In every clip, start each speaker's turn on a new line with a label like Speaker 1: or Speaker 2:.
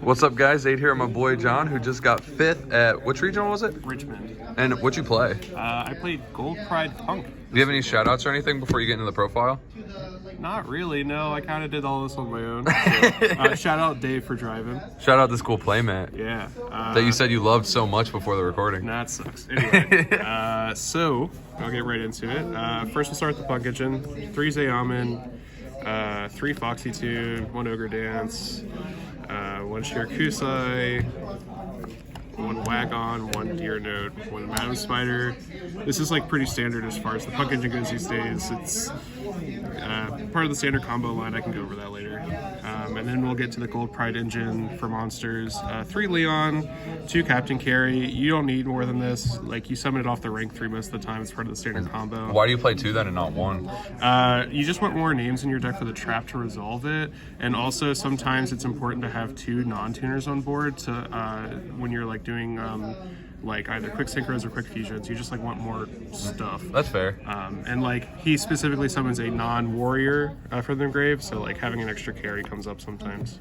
Speaker 1: What's up, guys? Aid here, my boy John, who just got 5th at, which regional was it?
Speaker 2: Richmond.
Speaker 1: And what'd you play?
Speaker 2: I played Gold Pride Punk.
Speaker 1: Do you have any shout-outs or anything before you get into the profile?
Speaker 2: Not really, no. I kind of did all this on my own. So, shout out Dave for driving.
Speaker 1: Shout out this cool playmat
Speaker 2: Yeah.
Speaker 1: that you said you loved so much before the recording.
Speaker 2: That sucks. Anyway, so I'll get right into it. First, we'll start with the Punk engine. 3 Zayaman, 3 Foxy Tune, 1 Ogre Dance, 1 Shirakusai, 1 Wagon, 1 Deer Note, 1 Madam Spider. This is like pretty standard as far as the Punk engine goes these days. It's part of the standard combo line. I can go over that later. And then we'll get to the Gold Pride engine for monsters. 3 Leon, 2 Captain Carry. You don't need more than this. Like, you summon it off the rank 3 most of the time. It's part of the standard combo.
Speaker 1: Why do you play 2 then and not 1?
Speaker 2: You just want more names in your deck for the trap to resolve it. And also sometimes it's important to have 2 non-tuners on board to when you're like doing like either quick synchros or quick fusions. You just like want more stuff.
Speaker 1: That's fair.
Speaker 2: And like he specifically summons a non-warrior from the grave, so like having an extra carry comes up sometimes.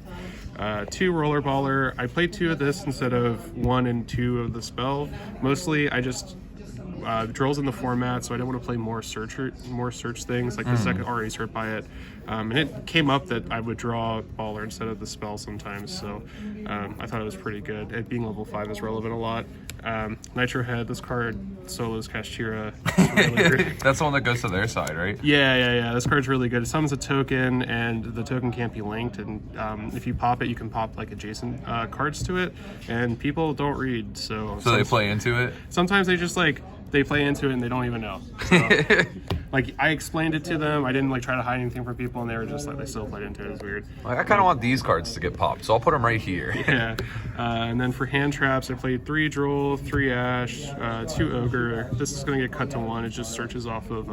Speaker 2: 2 Roller Baller. I played 2 of this instead of 1 and 2 of the spell. Mostly I just Drill's in the format, so I didn't want to play more search things. Like the second already hurt by it, and it came up that I would draw Baller instead of the spell sometimes. So I thought it was pretty good. It being level 5 is relevant a lot. Nitro Head. This card solos Kashtira. Really great.
Speaker 1: That's the one that goes to their side, right?
Speaker 2: Yeah. This card's really good. It summons a token, and the token can't be linked. And if you pop it, you can pop like adjacent cards to it. And people don't read, so
Speaker 1: they play into it.
Speaker 2: Sometimes they just like. They play into it and they don't even know. So, like, I explained it to them. I didn't like try to hide anything from people, and they were just like, they still played into it. It's weird.
Speaker 1: Like, I kind of want these cards to get popped, so I'll put them right here.
Speaker 2: Yeah. And then for hand traps, I played 3 Droll, 3 Ash, 2 Ogre. This is going to get cut to 1. It just searches off of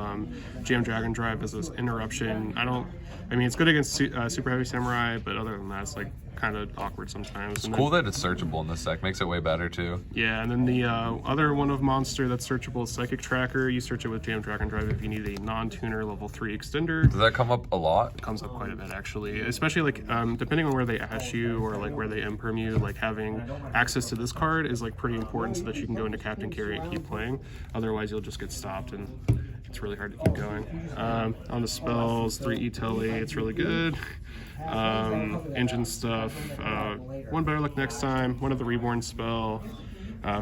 Speaker 2: Jam Dragon Drive as this interruption. I mean, it's good against Super Heavy Samurai, but other than that, it's like kind of awkward sometimes.
Speaker 1: It's cool that it's searchable in this deck. Makes it way better too.
Speaker 2: Yeah, and then the other one of monster that's searchable is Psychic Tracker. You search it with Jam Dragon Drive if you need a non-tuner level 3 extender.
Speaker 1: Does that come up a lot?
Speaker 2: It comes up quite a bit actually, especially like depending on where they ash you or like where they imperm you. Like having access to this card is like pretty important so that you can go into Captain Carry and keep playing. Otherwise, you'll just get stopped and it's really hard to keep going. On the spells, 3 E-Telly, it's really good. Engine stuff, 1 Better Luck Next Time, 1 of the Reborn spell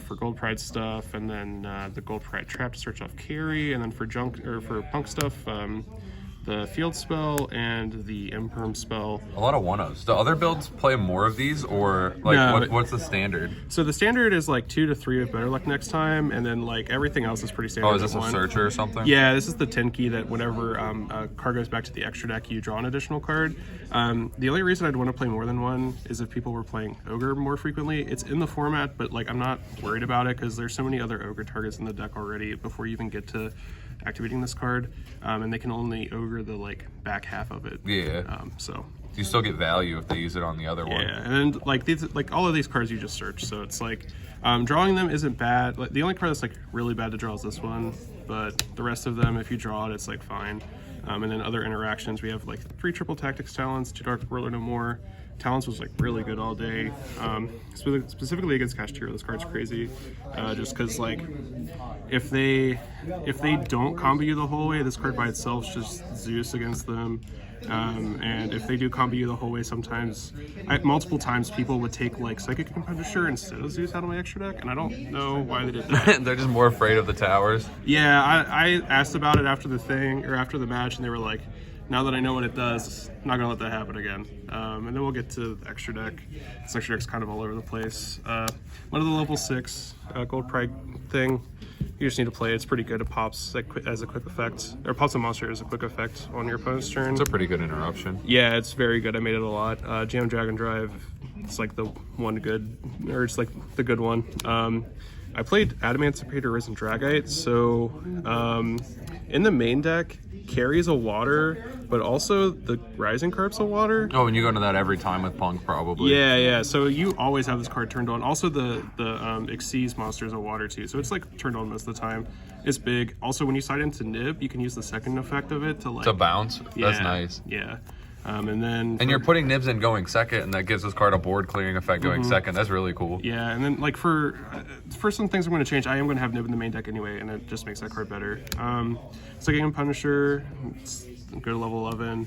Speaker 2: for Gold Pride stuff, and then the Gold Pride Trap to search off carry, and then for Punk stuff, the Field spell and the Imperm spell.
Speaker 1: A lot of 1-0s. Do other builds play more of these, or like
Speaker 2: No,
Speaker 1: what's the standard?
Speaker 2: So the standard is like 2 to 3 of Better Luck Next Time, and then like everything else is pretty standard.
Speaker 1: Oh, is this a searcher or something?
Speaker 2: Yeah, this is the 10 key that whenever a card goes back to the extra deck, you draw an additional card. The only reason I'd want to play more than 1 is if people were playing Ogre more frequently. It's in the format, but like I'm not worried about it because there's so many other Ogre targets in the deck already before you even get to activating this card, and they can only Ogre the like back half of it.
Speaker 1: Yeah.
Speaker 2: So
Speaker 1: you still get value if they use it on the other one.
Speaker 2: Yeah, and then like all of these cards you just search, so it's like drawing them isn't bad. Like the only card that's like really bad to draw is this one, but the rest of them, if you draw it, it's like fine. And then other interactions, we have like 3 Triple Tactics Talents, 2 Dark Whirler No More. Talents was like really good all day. Specifically against Kashtira, this card's crazy. Just because like if they don't combo you the whole way, this card by itself is just Zeus against them. And if they do combo you the whole way, sometimes multiple times people would take like Psychic Punisher instead of Zeus out of my extra deck, and I don't know why they did that.
Speaker 1: They're just more afraid of the towers.
Speaker 2: Yeah, I asked about it after the match, and they were like, now that I know what it does, I'm not gonna let that happen again. And then we'll get to the extra deck. This extra deck's kind of all over the place. One of the level 6 Gold Pride thing. You just need to play it. It's pretty good. It pops as a quick effect, or pops a monster as a quick effect on your opponent's turn.
Speaker 1: It's a pretty good interruption.
Speaker 2: Yeah, it's very good. I made it a lot. Jam Dragon Drive, it's like the one good, or it's like the good one. I played Adamantipator Risen Dragite, so in the main deck, carries a water, but also the Rising Carp's a water.
Speaker 1: Oh, and you go into that every time with P.U.N.K, probably.
Speaker 2: Yeah. So you always have this card turned on. Also, the Xyz monster is a water too, so it's like turned on most of the time. It's big. Also, when you side into Nib, you can use the second effect of it to like...
Speaker 1: To bounce?
Speaker 2: Yeah,
Speaker 1: That's nice.
Speaker 2: Yeah. And
Speaker 1: you're putting nibs in going second, and that gives this card a board clearing effect going second. That's really cool.
Speaker 2: Yeah, and then like for some things I'm going to change, I am going to have nib in the main deck anyway, and it just makes that card better. Second Punisher, it's good at level 11.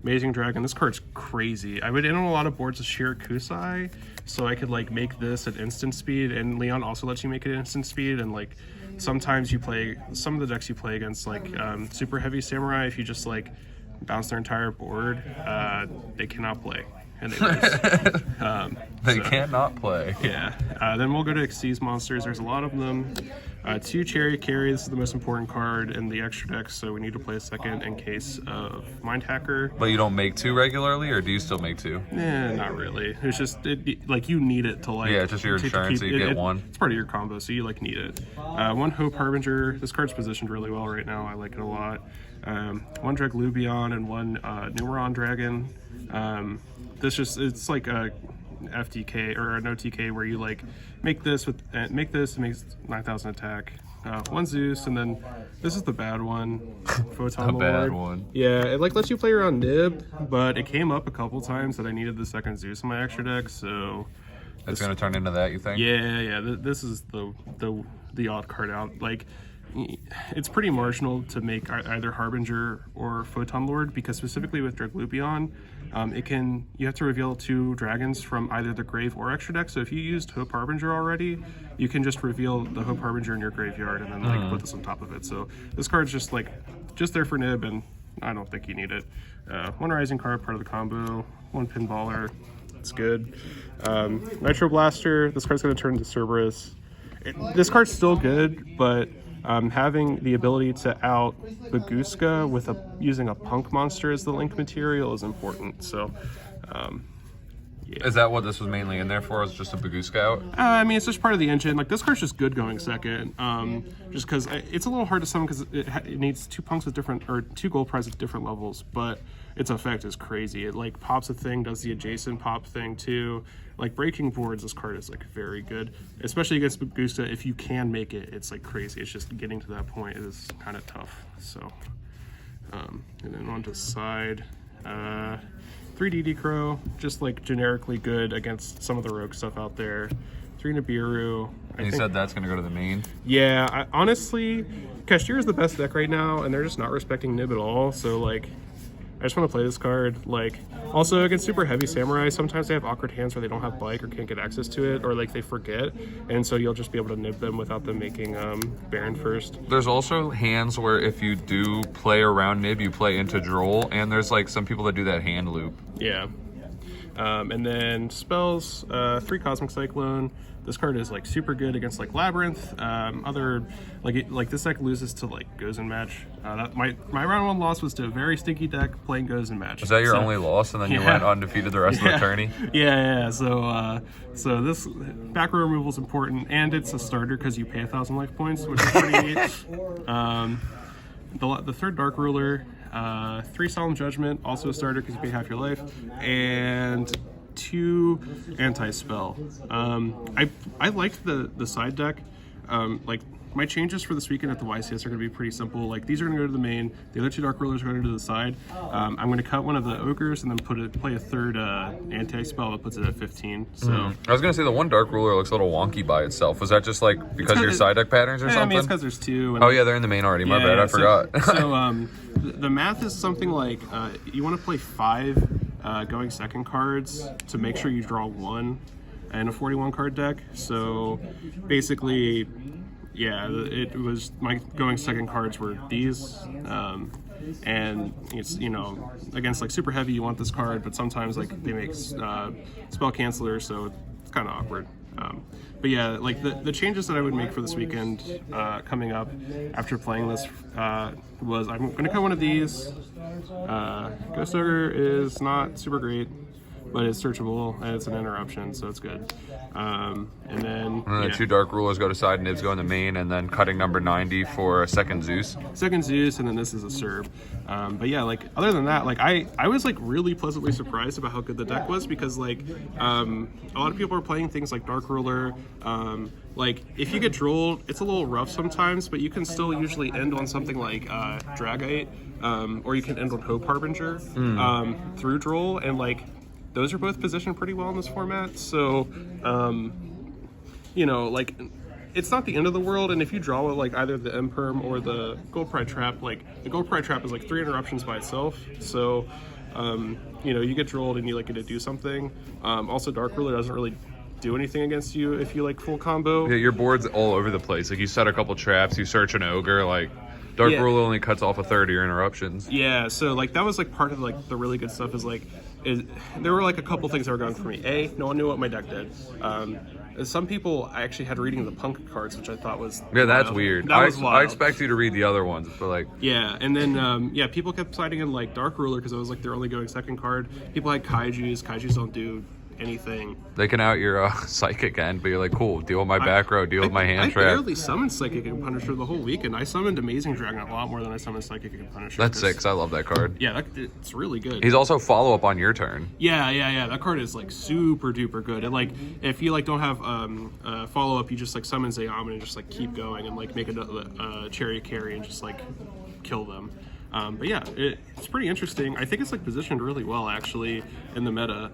Speaker 2: Amazing Dragon, this card's crazy. I would in on a lot of boards with Sheer Kusai, so I could like make this at instant speed, and Leon also lets you make it at instant speed, and like sometimes you play, some of the decks you play against like super heavy samurai, if you just like bounce their entire board, they cannot play. And they lose.
Speaker 1: They cannot play.
Speaker 2: Yeah. Then we'll go to Xyz monsters. There's a lot of them. 2 Cherry Carry. This is the most important card in the extra deck, so we need to play a second in case of Mind Hacker.
Speaker 1: But you don't make 2 regularly, or do you still make 2?
Speaker 2: Not really. It's just like you need it to like.
Speaker 1: Yeah, just your insurance, so you get 1.
Speaker 2: It's part of your combo, so you like need it. 1 Hope Harbinger. This card's positioned really well right now. I like it a lot. 1 Draglubion and 1 Numeron Dragon. It's like a FTK or an OTK where you like make this, it makes 9,000 attack. 1 Zeus, and then this is the bad one, Photon Lord.
Speaker 1: Bad one.
Speaker 2: Yeah, it like lets you play around Nib, but it came up a couple times that I needed the second Zeus in my extra deck, so
Speaker 1: it's gonna turn into that, you think?
Speaker 2: Yeah. This is the odd card out. Like, it's pretty marginal to make either Harbinger or Photon Lord, because specifically with Draglubion, you have to reveal 2 dragons from either the grave or extra deck. So if you used Hope Harbinger already, you can just reveal the Hope Harbinger in your graveyard and then like put this on top of it. So this card's just there for nib, and I don't think you need it. 1 Rising card, part of the combo. 1 Pinballer, it's good. Nitro Blaster, this card's gonna turn into Cerberus. This card's still good, but having the ability to out Baguska with using a punk monster as the link material is important. So, yeah.
Speaker 1: Is that what this was mainly in there for? Is just a Baguska out?
Speaker 2: I mean, it's just part of the engine. Like, this card's just good going second. Just because it's a little hard to summon because it needs 2 punks with 2 gold prize at different levels, but its effect is crazy. It like pops a thing, does the adjacent pop thing too. Like breaking boards, this card is like very good, especially against Bagusta. If you can make it, it's like crazy. It's just getting to that point is kind of tough. So, and then on to side, 3 DD Crow, just like generically good against some of the rogue stuff out there. 3 Nibiru.
Speaker 1: And you said that's gonna go to the main?
Speaker 2: Yeah, honestly, Cashier is the best deck right now, and they're just not respecting Nib at all. So like, I just want to play this card. Like, also against super heavy samurai, sometimes they have awkward hands where they don't have bike or can't get access to it, or like they forget, and so you'll just be able to nib them without them making Baron first.
Speaker 1: There's also hands where if you do play around nib, you play into Droll, and there's like some people that do that hand loop.
Speaker 2: Yeah. And then spells, 3 Cosmic Cyclone. This card is like super good against like Labyrinth. Other like this deck loses to like Goes in Match. My round 1 loss was to a very stinky deck playing Goes in Match.
Speaker 1: Was that your only loss, and then you went undefeated the rest of the tourney?
Speaker 2: Yeah. So this back row removal is important, and it's a starter because you pay 1,000 life points, which is pretty neat. The 3rd Dark Ruler, 3 Solemn Judgment, also a starter because you pay half your life, and 2 Anti-Spell. I liked the side deck. Like, my changes for this weekend at the YCS are going to be pretty simple. Like, these are going to go to the main. The other 2 Dark Rulers are going to go to the side. I'm going to cut one of the Ogres and then play a 3rd Anti-Spell that puts it at 15. So
Speaker 1: I was going to say the 1 Dark Ruler looks a little wonky by itself. Was that just like because of your side deck patterns or something?
Speaker 2: I mean, it's because there's 2.
Speaker 1: Oh yeah, they're in the main already. My bad, I forgot.
Speaker 2: So the math is something like you want to play 5 going second cards to make sure you draw 1 in a 41 card deck. So basically, yeah, it was my going second cards were these, and it's, you know, against like super heavy you want this card, but sometimes like they make spell cancelers, so it's kind of awkward. But yeah, like the changes that I would make for this weekend coming up after playing this was I'm going to cut one of these. Ghost Ogre is not super great. but it's searchable and it's an interruption, so it's good. And then
Speaker 1: the 2 Dark Rulers go to side, Nibs go in the main, and then cutting number 90 for a second Zeus.
Speaker 2: Second Zeus, and then this is a Serb. But yeah, like other than that, like I was like really pleasantly surprised about how good the deck was, because like a lot of people are playing things like Dark Ruler. Like if you get drolled, it's a little rough sometimes, but you can still usually end on something like Dragite, or you can end on Hope Harbinger through droll, and like those are both positioned pretty well in this format. So you know, like it's not the end of the world, and if you draw with like either the Imperm or the Gold Pride Trap, like the Gold Pride Trap is like 3 interruptions by itself, so you know, you get drolled and you like get to do something. Also, Dark Ruler doesn't really do anything against you if you like full combo.
Speaker 1: Yeah, your board's all over the place. Like you set a couple traps, you search an ogre, like Dark Ruler only cuts off a third of your interruptions.
Speaker 2: Yeah, so like that was like part of like the really good stuff is there were like a couple things that were going for me. No one knew what my deck did. Some people I actually had reading the P.U.N.K cards, which I thought was
Speaker 1: that's weird.
Speaker 2: That was wild.
Speaker 1: I expect you to read the other ones, but like
Speaker 2: and then people kept citing in like Dark Ruler because it was like they're only going second card. People had Kaijus don't do anything.
Speaker 1: They can out your Psychic end, but you're like, cool, deal with my back row, deal with my hand trap.
Speaker 2: I barely summoned Psychic and Punisher the whole weekend. I summoned Amazing Dragon a lot more than I summoned Psychic and Punisher.
Speaker 1: That's 6. I love that card.
Speaker 2: Yeah, it's really good.
Speaker 1: He's also follow up on your turn.
Speaker 2: Yeah. That card is like super duper good. And like if you like don't have follow up, you just like summon Zayaman and just like keep going and like make a Chariot Carry and just like kill them. But yeah, it's pretty interesting. I think it's like positioned really well actually in the meta.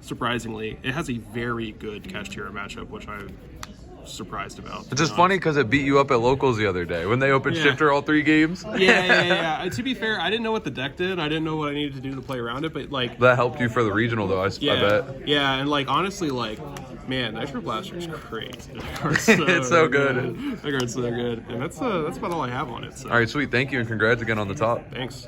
Speaker 2: Surprisingly, it has a very good Kashtira matchup, which I'm surprised about.
Speaker 1: It's just funny because it beat you up at locals the other day when they opened Shifter all 3 games.
Speaker 2: Yeah. To be fair, I didn't know what the deck did. I didn't know what I needed to do to play around it, but like
Speaker 1: that helped you for the regional though. I bet.
Speaker 2: Yeah, and like honestly, like man, Nitro Blaster is crazy.
Speaker 1: It's so good.
Speaker 2: That card's so good, and that's about all I have on it. So.
Speaker 1: All right, sweet. Thank you, and congrats again on the top.
Speaker 2: Thanks.